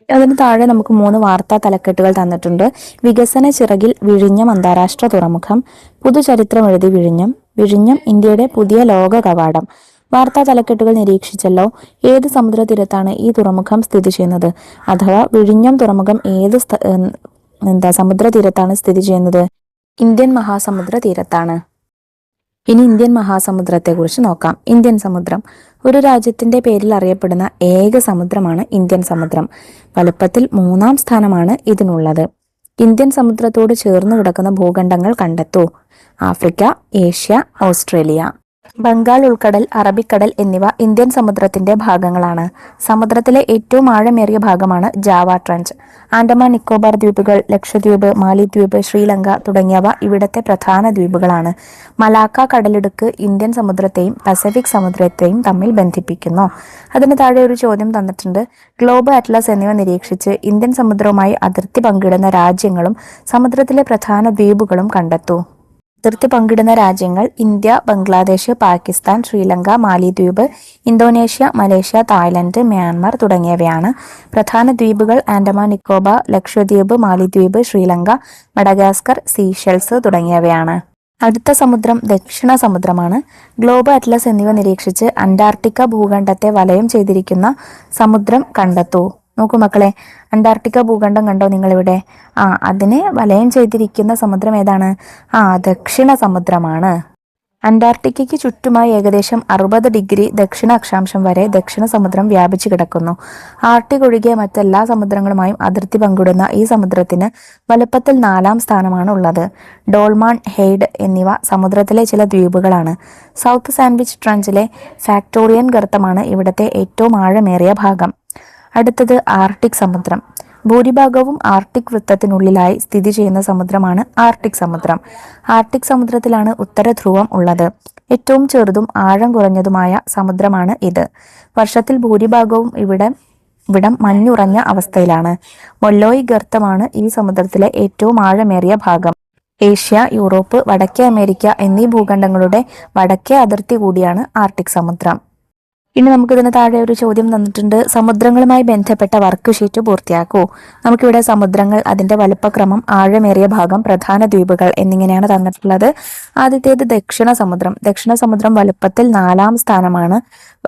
അതിന് താഴെ നമുക്ക് 3 വാർത്താ തലക്കെട്ടുകൾ തന്നിട്ടുണ്ട്. വികസന ചിറകിൽ വിഴിഞ്ഞം അന്താരാഷ്ട്ര തുറമുഖം. പുതുചരിത്രം എഴുതി വിഴിഞ്ഞം. വിഴിഞ്ഞം ഇന്ത്യയുടെ പുതിയ ലോക കവാടം. വാർത്താ തലക്കെട്ടുകൾ നിരീക്ഷിച്ചല്ലോ. ഏത് സമുദ്രതീരത്താണ് ഈ തുറമുഖം സ്ഥിതി ചെയ്യുന്നത്? അഥവാ വിഴിഞ്ഞം തുറമുഖം ഏത് സമുദ്രതീരത്താണ് സ്ഥിതി ചെയ്യുന്നത്? ഇന്ത്യൻ മഹാസമുദ്ര തീരത്താണ്. ഇനി ഇന്ത്യൻ മഹാസമുദ്രത്തെ കുറിച്ച് നോക്കാം. ഇന്ത്യൻ സമുദ്രം ഒരു രാജ്യത്തിന്റെ പേരിൽ അറിയപ്പെടുന്ന ഏക സമുദ്രമാണ് ഇന്ത്യൻ സമുദ്രം. വലുപ്പത്തിൽ 3ാം സ്ഥാനമാണ് ഇതിനുള്ളത്. ഇന്ത്യൻ സമുദ്രത്തോട് ചേർന്ന് കിടക്കുന്ന ഭൂഖണ്ഡങ്ങൾ കണ്ടെത്തൂ. Africa, Asia, Australia. ബംഗാൾ ഉൾക്കടൽ, അറബിക്കടൽ എന്നിവ ഇന്ത്യൻ സമുദ്രത്തിന്റെ ഭാഗങ്ങളാണ്. സമുദ്രത്തിലെ ഏറ്റവും ആഴമേറിയ ഭാഗമാണ് ജാവ ട്രെഞ്ച്. ആൻഡമാൻ നിക്കോബാർ ദ്വീപുകൾ, ലക്ഷദ്വീപ്, മാലിദ്വീപ്, ശ്രീലങ്ക തുടങ്ങിയവ ഇവിടത്തെ പ്രധാന ദ്വീപുകളാണ്. മലാക്ക കടലിടുക്ക് ഇന്ത്യൻ സമുദ്രത്തെയും പസഫിക് സമുദ്രത്തെയും തമ്മിൽ ബന്ധിപ്പിക്കുന്നു. അതിന് താഴെ ഒരു ചോദ്യം തന്നിട്ടുണ്ട്. ഗ്ലോബ് അറ്റ്ലസ് എന്നിവ നിരീക്ഷിച്ച് ഇന്ത്യൻ സമുദ്രവുമായി അതിർത്തി പങ്കിടുന്ന രാജ്യങ്ങളും സമുദ്രത്തിലെ പ്രധാന ദ്വീപുകളും കണ്ടെത്തൂ. അതിർത്തി പങ്കിടുന്ന രാജ്യങ്ങൾ ഇന്ത്യ, ബംഗ്ലാദേശ്, പാകിസ്ഥാൻ, ശ്രീലങ്ക, മാലിദ്വീപ്, ഇന്തോനേഷ്യ, മലേഷ്യ, തായ്ലൻഡ്, മ്യാൻമർ തുടങ്ങിയവയാണ്. പ്രധാന ദ്വീപുകൾ ആൻഡമാൻ നിക്കോബാർ, ലക്ഷദ്വീപ്, മാലിദ്വീപ്, ശ്രീലങ്ക, മഡഗാസ്കർ, സീഷെൽസ് തുടങ്ങിയവയാണ്. അടുത്ത സമുദ്രം ദക്ഷിണ സമുദ്രമാണ്. ഗ്ലോബ് അറ്റ്ലസ് എന്നിവ നിരീക്ഷിച്ച് അന്റാർട്ടിക്ക ഭൂഖണ്ഡത്തെ വലയം ചെയ്തിരിക്കുന്ന സമുദ്രം കണ്ടെത്തൂ. നോക്കൂ മക്കളെ, അന്റാർട്ടിക്ക ഭൂഖണ്ഡം കണ്ടോ നിങ്ങളിവിടെ? അതിനെ വലയം ചെയ്തിരിക്കുന്ന സമുദ്രം ഏതാണ്? ദക്ഷിണ സമുദ്രമാണ്. അന്റാർട്ടിക്കയ്ക്ക് ചുറ്റുമായി ഏകദേശം 60 ഡിഗ്രി ദക്ഷിണ അക്ഷാംശം വരെ ദക്ഷിണ സമുദ്രം വ്യാപിച്ചു കിടക്കുന്നു. ആർട്ടിക് ഒഴികെ മറ്റെല്ലാ സമുദ്രങ്ങളുമായും അതിർത്തി പങ്കിടുന്ന ഈ സമുദ്രത്തിന് വലുപ്പത്തിൽ 4ാം സ്ഥാനമാണ് ഉള്ളത്. ഡോൾമാൻ, ഹെയ്ഡ് എന്നിവ സമുദ്രത്തിലെ ചില ദ്വീപുകളാണ്. സൗത്ത് സാൻഡ്വിച്ച് ട്രഞ്ചിലെ ഫാക്ടോറിയൻ ഗർത്തമാണ് ഇവിടത്തെ ഏറ്റവും ആഴമേറിയ ഭാഗം. അടുത്തത് ആർട്ടിക് സമുദ്രം. ഭൂരിഭാഗവും ആർട്ടിക് വൃത്തത്തിനുള്ളിലായി സ്ഥിതി ചെയ്യുന്ന സമുദ്രമാണ് ആർട്ടിക് സമുദ്രം. ആർട്ടിക് സമുദ്രത്തിലാണ് ഉത്തര ധ്രുവം ഉള്ളത്. ഏറ്റവും ചെറുതും ആഴം കുറഞ്ഞതുമായ സമുദ്രമാണ് ഇത്. വർഷത്തിൽ ഭൂരിഭാഗവും ഇവിടം മഞ്ഞുറഞ്ഞ അവസ്ഥയിലാണ്. മൊല്ലോയ് ഗർത്തമാണ് ഈ സമുദ്രത്തിലെ ഏറ്റവും ആഴമേറിയ ഭാഗം. ഏഷ്യ, യൂറോപ്പ്, വടക്കേ അമേരിക്ക എന്നീ ഭൂഖണ്ഡങ്ങളുടെ വടക്കേ അതിർത്തി കൂടിയാണ് ആർട്ടിക് സമുദ്രം. ഇനി നമുക്കിതിന് താഴെ ഒരു ചോദ്യം തന്നിട്ടുണ്ട്. സമുദ്രങ്ങളുമായി ബന്ധപ്പെട്ട വർക്ക് ഷീറ്റ് പൂർത്തിയാക്കൂ. നമുക്കിവിടെ സമുദ്രങ്ങൾ, അതിന്റെ വലുപ്പക്രമം, ആഴമേറിയ ഭാഗം, പ്രധാന ദ്വീപുകൾ എന്നിങ്ങനെയാണ് തന്നിട്ടുള്ളത്. ആദ്യത്തേത് ദക്ഷിണ സമുദ്രം. ദക്ഷിണ സമുദ്രം വലുപ്പത്തിൽ 4ാം സ്ഥാനമാണ്.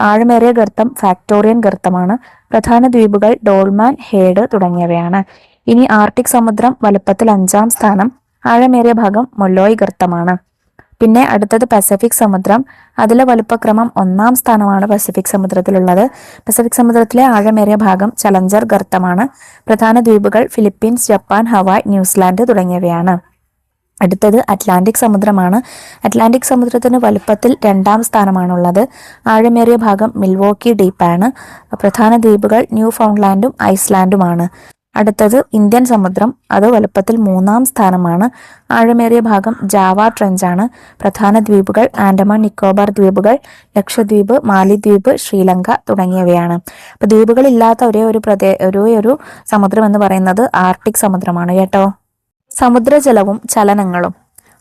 ആഴമേറിയ ഗർത്തം ഫാക്ടോറിയൻ ഗർത്തമാണ്. പ്രധാന ദ്വീപുകൾ ഡോൾമാൻ, ഹേഡ് തുടങ്ങിയവയാണ്. ഇനി ആർട്ടിക് സമുദ്രം വലുപ്പത്തിൽ 5ാം സ്ഥാനം. ആഴമേറിയ ഭാഗം മൊല്ലോയ് ഗർത്തമാണ്. പിന്നെ അടുത്തത് പസഫിക് സമുദ്രം. അതിലെ വലുപ്പക്രമം 1ാം സ്ഥാനമാണ് പസഫിക് സമുദ്രത്തിലുള്ളത്. പസഫിക് സമുദ്രത്തിലെ ആഴമേറിയ ഭാഗം ചലഞ്ചർ ഗർത്തമാണ്. പ്രധാന ദ്വീപുകൾ ഫിലിപ്പീൻസ്, ജപ്പാൻ, ഹവായ്, ന്യൂസിലാൻഡ് തുടങ്ങിയവയാണ്. അടുത്തത് അറ്റ്ലാന്റിക് സമുദ്രമാണ്. അറ്റ്ലാന്റിക് സമുദ്രത്തിന് വലുപ്പത്തിൽ 2ാം സ്ഥാനമാണുള്ളത്. ആഴമേറിയ ഭാഗം മിൽവോക്കി ഡീപ്പാണ്. പ്രധാന ദ്വീപുകൾ ന്യൂ ഫൗണ്ട്ലാൻഡും ഐസ്ലാൻഡുമാണ്. അടുത്തത് ഇന്ത്യൻ സമുദ്രം. അത് വലുപ്പത്തിൽ 3ാം സ്ഥാനമാണ്. ആഴമേറിയ ഭാഗം ജാവ ട്രെഞ്ചാണ്. പ്രധാന ദ്വീപുകൾ ആൻഡമാൻ നിക്കോബാർ ദ്വീപുകൾ, ലക്ഷദ്വീപ്, മാലിദ്വീപ്, ശ്രീലങ്ക തുടങ്ങിയവയാണ്. അപ്പൊ ദ്വീപുകളില്ലാത്ത ഒരേ ഒരു സമുദ്രം എന്ന് പറയുന്നത് ആർട്ടിക് സമുദ്രമാണ് കേട്ടോ. സമുദ്രജലവും ചലനങ്ങളും.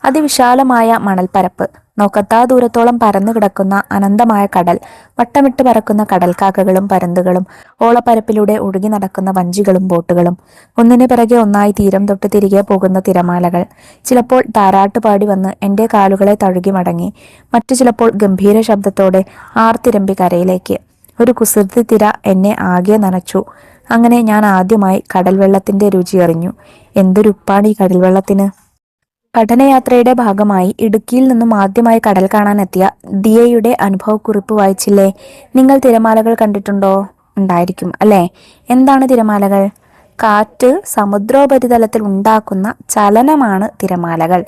അതിവിശാലമായ മണൽപ്പരപ്പ്, നോക്കത്താ ദൂരത്തോളം പരന്നു കിടക്കുന്ന അനന്തമായ കടൽ, വട്ടമിട്ട് പറക്കുന്ന കടൽക്കാക്കകളും പരുന്തുകളും, ഓളപ്പരപ്പിലൂടെ ഒഴുകി നടക്കുന്ന വഞ്ചികളും ബോട്ടുകളും, ഒന്നിനു പിറകെ ഒന്നായി തീരം തൊട്ട് തിരികെ പോകുന്ന തിരമാലകൾ, ചിലപ്പോൾ താരാട്ടുപാടി വന്ന് എൻ്റെ കാലുകളെ തഴുകി മടങ്ങി, മറ്റു ചിലപ്പോൾ ഗംഭീര ശബ്ദത്തോടെ ആർത്തിരമ്പി കരയിലേക്ക്. ഒരു കുസൃതി തിര എന്നെ ആകെ നനച്ചു. അങ്ങനെ ഞാൻ ആദ്യമായി കടൽ വെള്ളത്തിന്റെ രുചി അറിഞ്ഞു. എന്തൊരുപ്പാണ് ഈ കടൽ വെള്ളത്തിന്! പഠനയാത്രയുടെ ഭാഗമായി ഇടുക്കിയിൽ നിന്നും ആദ്യമായി കടൽ കാണാനെത്തിയ ദിയയുടെ അനുഭവക്കുറിപ്പ് വായിച്ചില്ലേ? നിങ്ങൾ തിരമാലകൾ കണ്ടിട്ടുണ്ടോ? ഉണ്ടായിരിക്കും അല്ലേ? എന്താണ് തിരമാലകൾ? കാറ്റ് സമുദ്രോപരിതലത്തിൽ ഉണ്ടാക്കുന്ന ചലനമാണ് തിരമാലകൾ.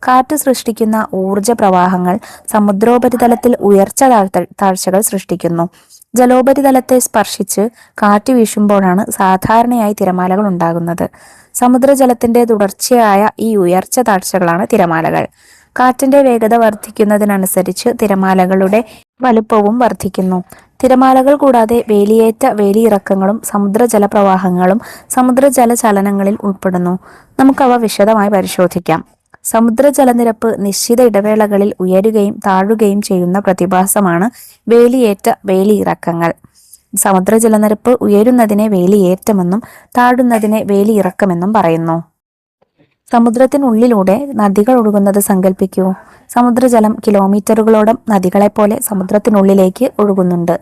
കാറ്റ് സൃഷ്ടിക്കുന്ന ഊർജ പ്രവാഹങ്ങൾ സമുദ്രോപരിതലത്തിൽ ഉയർച്ച താഴ്ചകൾ സൃഷ്ടിക്കുന്നു. ജലോപരിതലത്തെ സ്പർശിച്ച് കാറ്റ് വീശുമ്പോഴാണ് സാധാരണയായി തിരമാലകൾ ഉണ്ടാകുന്നത്. സമുദ്രജലത്തിന്റെ തുടർച്ചയായ ഈ ഉയർച്ച താഴ്ചകളാണ് തിരമാലകൾ. കാറ്റിന്റെ വേഗത വർദ്ധിക്കുന്നതിനനുസരിച്ച് തിരമാലകളുടെ വലുപ്പവും വർദ്ധിക്കുന്നു. തിരമാലകൾ കൂടാതെ വേലിയേറ്റ വേലിയിറക്കങ്ങളും സമുദ്രജല പ്രവാഹങ്ങളും സമുദ്രജല ചലനങ്ങളിൽ ഉൾപ്പെടുന്നു. നമുക്കവ വിശദമായി പരിശോധിക്കാം. സമുദ്രജലനിരപ്പ് നിശ്ചിത ഇടവേളകളിൽ ഉയരുകയും താഴുകയും ചെയ്യുന്ന പ്രതിഭാസമാണ് വേലിയേറ്റ വേലിയിറക്കങ്ങൾ. സമുദ്രജലനിരപ്പ് ഉയരുന്നതിനെ വേലിയേറ്റമെന്നും താഴുന്നതിനെ വേലിയിറക്കമെന്നും പറയുന്നു. സമുദ്രത്തിനുള്ളിലൂടെ നദികൾ ഒഴുകുന്നത് സങ്കല്പിക്കൂ. സമുദ്രജലം കിലോമീറ്ററുകളോളം നദികളെപ്പോലെ സമുദ്രത്തിനുള്ളിലേക്ക് ഒഴുകുന്നുണ്ട്.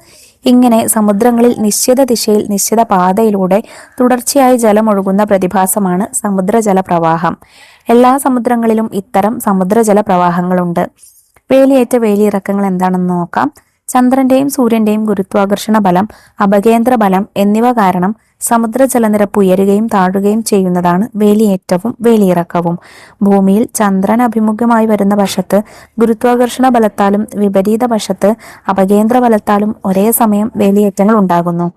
ഇങ്ങനെ സമുദ്രങ്ങളിൽ നിശ്ചിത ദിശയിൽ നിശ്ചിത പാതയിലൂടെ തുടർച്ചയായി ജലം ഒഴുകുന്ന പ്രതിഭാസമാണ് സമുദ്രജല പ്രവാഹം. എല്ലാ സമുദ്രങ്ങളിലും ഇത്തരം സമുദ്രജല പ്രവാഹങ്ങളുണ്ട്. വേലിയേറ്റ വേലിയിറക്കങ്ങൾ എന്താണെന്ന് നോക്കാം. ചന്ദ്രന്റെയും സൂര്യന്റെയും ഗുരുത്വാകർഷണ ബലം, അപകേന്ദ്ര ബലം എന്നിവ കാരണം സമുദ്ര ജലനിരപ്പ് ഉയരുകയും താഴുകയും ചെയ്യുന്നതാണ് വേലിയേറ്റവും വേലിയിറക്കവും. ഭൂമിയിൽ ചന്ദ്രൻ അഭിമുഖമായി വരുന്ന വശത്ത് ഗുരുത്വാകർഷണ ബലത്താലും വിപരീത വശത്ത് അപകേന്ദ്ര ബലത്താലും ഒരേ സമയം വേലിയേറ്റങ്ങൾ ഉണ്ടാകുന്നു.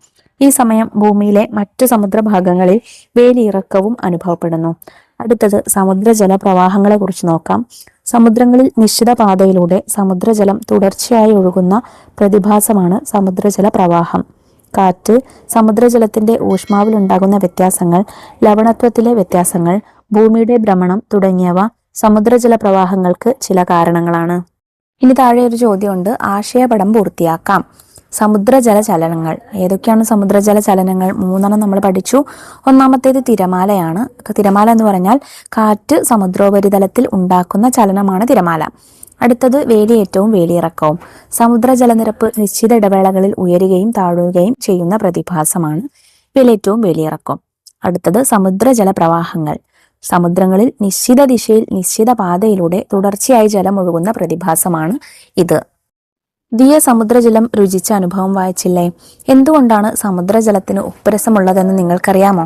ഈ സമയം ഭൂമിയിലെ മറ്റു സമുദ്രഭാഗങ്ങളിൽ വേലിയിറക്കവും അനുഭവപ്പെടുന്നു. അടുത്തത് സമുദ്രജല പ്രവാഹങ്ങളെ കുറിച്ച് നോക്കാം. സമുദ്രങ്ങളിൽ നിശ്ചിത പാതയിലൂടെ സമുദ്രജലം തുടർച്ചയായി ഒഴുകുന്ന പ്രതിഭാസമാണ് സമുദ്രജല പ്രവാഹം. കാറ്റ്, സമുദ്രജലത്തിന്റെ ഊഷ്മാവിൽ ഉണ്ടാകുന്ന വ്യത്യാസങ്ങൾ, ലവണത്വത്തിലെ വ്യത്യാസങ്ങൾ, ഭൂമിയുടെ ഭ്രമണം തുടങ്ങിയവ സമുദ്രജല പ്രവാഹങ്ങൾക്ക് ചില കാരണങ്ങളാണ്. ഇനി താഴെ ഒരു ചോദ്യമുണ്ട്, ആശയപടം പൂർത്തിയാക്കാം. സമുദ്രജല ചലനങ്ങൾ ഏതൊക്കെയാണ്? സമുദ്രജല ചലനങ്ങൾ 3 നമ്മൾ പഠിച്ചു. ഒന്നാമത്തേത് തിരമാലയാണ്. തിരമാല എന്ന് പറഞ്ഞാൽ കാറ്റ് സമുദ്രോപരിതലത്തിൽ ഉണ്ടാക്കുന്ന ചലനമാണ് തിരമാല. അടുത്തത് വേലിയേറ്റവും വേലിയിറക്കവും. സമുദ്ര ജലനിരപ്പ് നിശ്ചിത ഇടവേളകളിൽ ഉയരുകയും താഴുകയും ചെയ്യുന്ന പ്രതിഭാസമാണ് വേലിയേറ്റവും വേലിയിറക്കവും. അടുത്തത് സമുദ്രജല പ്രവാഹങ്ങൾ. സമുദ്രങ്ങളിൽ നിശ്ചിത ദിശയിൽ നിശ്ചിത പാതയിലൂടെ തുടർച്ചയായി ജലം ഒഴുകുന്ന പ്രതിഭാസമാണ് ഇത്. ദിയ സമുദ്രജലം രുചിച്ച അനുഭവം വായിച്ചില്ലേ? എന്തുകൊണ്ടാണ് സമുദ്രജലത്തിന് ഉപ്പുരസമുള്ളതെന്ന് നിങ്ങൾക്കറിയാമോ?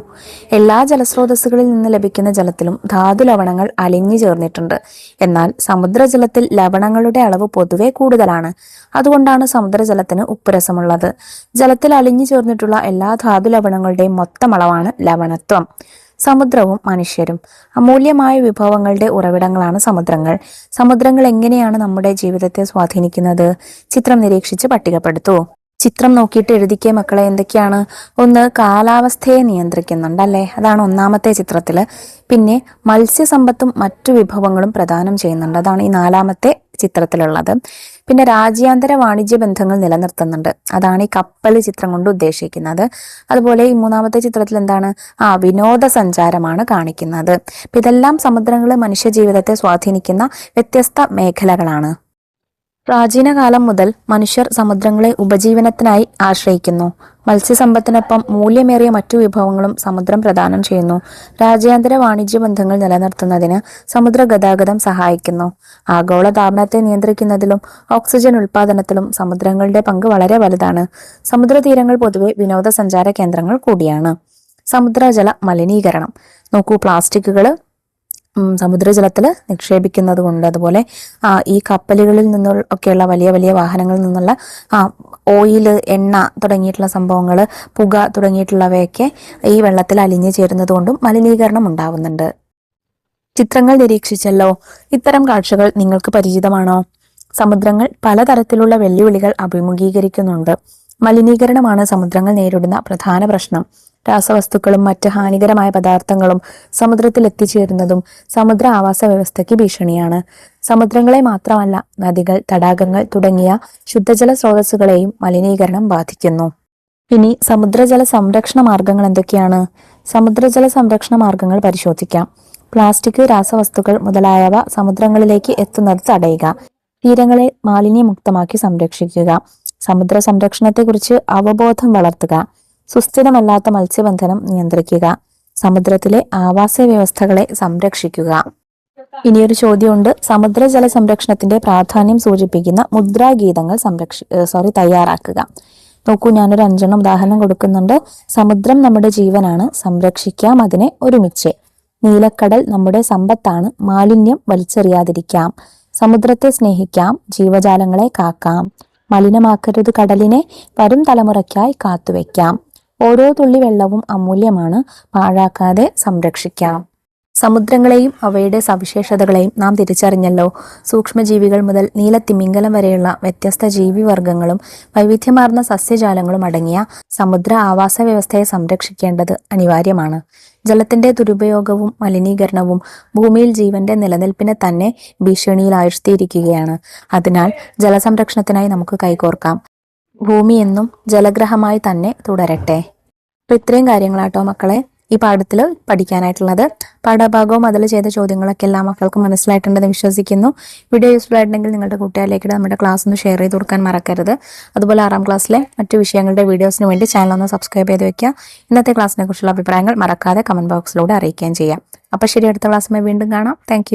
എല്ലാ ജലസ്രോതസ്സുകളിൽ നിന്ന് ലഭിക്കുന്ന ജലത്തിലും ധാതു ലവണങ്ങൾ അലിഞ്ഞു ചേർന്നിട്ടുണ്ട്. എന്നാൽ സമുദ്രജലത്തിൽ ലവണങ്ങളുടെ അളവ് പൊതുവെ കൂടുതലാണ്. അതുകൊണ്ടാണ് സമുദ്രജലത്തിന് ഉപ്പുരസമുള്ളത്. ജലത്തിൽ അലിഞ്ഞു ചേർന്നിട്ടുള്ള എല്ലാ ധാതു ലവണങ്ങളുടെയും മൊത്തം അളവാണ് ലവണത്വം. സമുദ്രവും മനുഷ്യരും. അമൂല്യമായ വിഭവങ്ങളുടെ ഉറവിടങ്ങളാണ് സമുദ്രങ്ങൾ. സമുദ്രങ്ങൾ എങ്ങനെയാണ് നമ്മുടെ ജീവിതത്തെ സ്വാധീനിക്കുന്നത്? ചിത്രം നിരീക്ഷിച്ച് പട്ടികപ്പെടുത്തൂ. ചിത്രം നോക്കിയിട്ട് എഴുതിക്കേ മക്കളെ. എന്തൊക്കെയാണ്? ഒന്ന്, കാലാവസ്ഥയെ നിയന്ത്രിക്കുന്നുണ്ട് അല്ലേ, അതാണ് ഒന്നാമത്തെ ചിത്രത്തില്. പിന്നെ മത്സ്യസമ്പത്തും മറ്റു വിഭവങ്ങളും പ്രദാനം ചെയ്യുന്നുണ്ട്, അതാണ് ഈ 4ാമത്തെ ചിത്രത്തിലുള്ളത്. പിന്നെ രാജ്യാന്തര വാണിജ്യ ബന്ധങ്ങൾ നിലനിർത്തുന്നുണ്ട്, അതാണ് ഈ കപ്പൽ ചിത്രം കൊണ്ട് ഉദ്ദേശിക്കുന്നത്. അതുപോലെ ഈ 3ാമത്തെ ചിത്രത്തിൽ എന്താണ്? വിനോദസഞ്ചാരമാണ് കാണിക്കുന്നത്. അപ്പൊ ഇതെല്ലാം സമുദ്രങ്ങൾ മനുഷ്യ ജീവിതത്തെ സ്വാധീനിക്കുന്ന വ്യത്യസ്ത മേഖലകളാണ്. പ്രാചീന കാലം മുതൽ മനുഷ്യർ സമുദ്രങ്ങളെ ഉപജീവനത്തിനായി ആശ്രയിക്കുന്നു. മത്സ്യസമ്പത്തിനൊപ്പം മൂല്യമേറിയ മറ്റു വിഭവങ്ങളും സമുദ്രം പ്രദാനം ചെയ്യുന്നു. രാജ്യാന്തര വാണിജ്യ ബന്ധങ്ങൾ നിലനിർത്തുന്നതിന് സമുദ്ര ഗതാഗതം സഹായിക്കുന്നു. ആഗോള താപനത്തെ നിയന്ത്രിക്കുന്നതിലും ഓക്സിജൻ ഉൽപാദനത്തിലും സമുദ്രങ്ങളുടെ പങ്ക് വളരെ വലുതാണ്. സമുദ്രതീരങ്ങൾ പൊതുവെ വിനോദസഞ്ചാര കേന്ദ്രങ്ങൾ കൂടിയാണ്. സമുദ്രജല മലിനീകരണം നോക്കൂ. പ്ലാസ്റ്റിക്കുകൾ സമുദ്രജലത്തിൽ നിക്ഷേപിക്കുന്നത് കൊണ്ട്, അതുപോലെ ഈ കപ്പലുകളിൽ നിന്നൊക്കെയുള്ള വലിയ വലിയ വാഹനങ്ങളിൽ നിന്നുള്ള ഓയില്, എണ്ണ തുടങ്ങിയിട്ടുള്ള സംഭവങ്ങൾ, പുക തുടങ്ങിയിട്ടുള്ളവയൊക്കെ ഈ വെള്ളത്തിൽ അലിഞ്ഞു ചേരുന്നത് കൊണ്ടും മലിനീകരണം ഉണ്ടാവുന്നുണ്ട്. ചിത്രങ്ങൾ നിരീക്ഷിച്ചല്ലോ. ഇത്തരം കാഴ്ചകൾ നിങ്ങൾക്ക് പരിചിതമാണോ? സമുദ്രങ്ങൾ പലതരത്തിലുള്ള വെല്ലുവിളികൾ അഭിമുഖീകരിക്കുന്നുണ്ട്. മലിനീകരണമാണ് സമുദ്രങ്ങൾ നേരിടുന്ന പ്രധാന പ്രശ്നം. രാസവസ്തുക്കളും മറ്റ് ഹാനികരമായ പദാർത്ഥങ്ങളും സമുദ്രത്തിൽ എത്തിച്ചേരുന്നതും സമുദ്ര ആവാസ വ്യവസ്ഥയ്ക്ക് ഭീഷണിയാണ്. സമുദ്രങ്ങളെ മാത്രമല്ല, നദികൾ, തടാകങ്ങൾ തുടങ്ങിയ ശുദ്ധജല സ്രോതസ്സുകളെയും മലിനീകരണം ബാധിക്കുന്നു. ഇനി സമുദ്രജല സംരക്ഷണ മാർഗങ്ങൾ എന്തൊക്കെയാണ്? സമുദ്രജല സംരക്ഷണ മാർഗങ്ങൾ പരിശോധിക്കാം. പ്ലാസ്റ്റിക്, രാസവസ്തുക്കൾ മുതലായവ സമുദ്രങ്ങളിലേക്ക് എത്തുന്നത് തടയുക. തീരങ്ങളെ മാലിന്യമുക്തമാക്കി സംരക്ഷിക്കുക. സമുദ്ര സംരക്ഷണത്തെക്കുറിച്ച് അവബോധം വളർത്തുക. സുസ്ഥിരമല്ലാത്ത മത്സ്യബന്ധനം നിയന്ത്രിക്കുക. സമുദ്രത്തിലെ ആവാസ വ്യവസ്ഥകളെ സംരക്ഷിക്കുക. ഇനിയൊരു ചോദ്യമുണ്ട്. സമുദ്രജല സംരക്ഷണത്തിന്റെ പ്രാധാന്യം സൂചിപ്പിക്കുന്ന മുദ്രാഗീതങ്ങൾ തയ്യാറാക്കുക. നോക്കൂ, ഞാനൊരു 5 ഉദാഹരണം കൊടുക്കുന്നുണ്ട്. സമുദ്രം നമ്മുടെ ജീവനാണ്, സംരക്ഷിക്കാം അതിനെ ഒരുമിച്ച്. നീലക്കടൽ നമ്മുടെ സമ്പത്താണ്, മാലിന്യം വലിച്ചെറിയാതിരിക്കാം. സമുദ്രത്തെ സ്നേഹിക്കാം, ജീവജാലങ്ങളെ കാക്കാം. മലിനമാക്കരുത് കടലിനെ, വരും തലമുറയ്ക്കായി കാത്തുവെക്കാം. ഓരോ തുള്ളി വെള്ളവും അമൂല്യമാണ്, പാഴാക്കാതെ സംരക്ഷിക്കാം. സമുദ്രങ്ങളെയും അവയുടെ സവിശേഷതകളെയും നാം തിരിച്ചറിഞ്ഞല്ലോ. സൂക്ഷ്മജീവികൾ മുതൽ നീലത്തിമിംഗലം വരെയുള്ള വ്യത്യസ്ത ജീവിവർഗങ്ങളും വൈവിധ്യമാർന്ന സസ്യജാലങ്ങളും അടങ്ങിയ സമുദ്ര ആവാസ വ്യവസ്ഥയെ സംരക്ഷിക്കേണ്ടത് അനിവാര്യമാണ്. ജലത്തിന്റെ ദുരുപയോഗവും മലിനീകരണവും ഭൂമിയിൽ ജീവന്റെ നിലനിൽപ്പിനെ തന്നെ ഭീഷണിയിലാഴ്ത്തിയിരിക്കുകയാണ്. അതിനാൽ ജലസംരക്ഷണത്തിനായി നമുക്ക് കൈകോർക്കാം. ഭൂമി എന്നും ജലഗ്രഹമായി തന്നെ തുടരട്ടെ. അപ്പൊ ഇത്രയും കാര്യങ്ങളാട്ടോ മക്കളെ ഈ പാഠത്തിൽ പഠിക്കാനായിട്ടുള്ളത്. പാഠഭാഗവും അതിൽ ചെയ്ത ചോദ്യങ്ങളൊക്കെ എല്ലാ മക്കൾക്കും മനസ്സിലായിട്ടുണ്ടെന്ന് വിശ്വസിക്കുന്നു. വീഡിയോ യൂസ്ഫുൾ ആയിട്ടുണ്ടെങ്കിൽ നിങ്ങളുടെ കൂട്ടുകാരിലേക്ക് നമ്മുടെ ക്ലാസ് ഒന്ന് ഷെയർ ചെയ്ത് കൊടുക്കാൻ മറക്കരുത്. അതുപോലെ 6ാം ക്ലാസ്സിലെ മറ്റു വിഷയങ്ങളുടെ വീഡിയോസിന് വേണ്ടി ചാനൽ ഒന്ന് സബ്സ്ക്രൈബ് ചെയ്ത് വെക്കുക. ഇന്നത്തെ ക്ലാസ്സിനെ കുറിച്ചുള്ള അഭിപ്രായങ്ങൾ മറക്കാതെ കമന്റ് ബോക്സിലൂടെ അറിയിക്കുകയും ചെയ്യാം. അപ്പോൾ ശരി, അടുത്ത ക്ലാസ്സുമായി വീണ്ടും കാണാം. താങ്ക്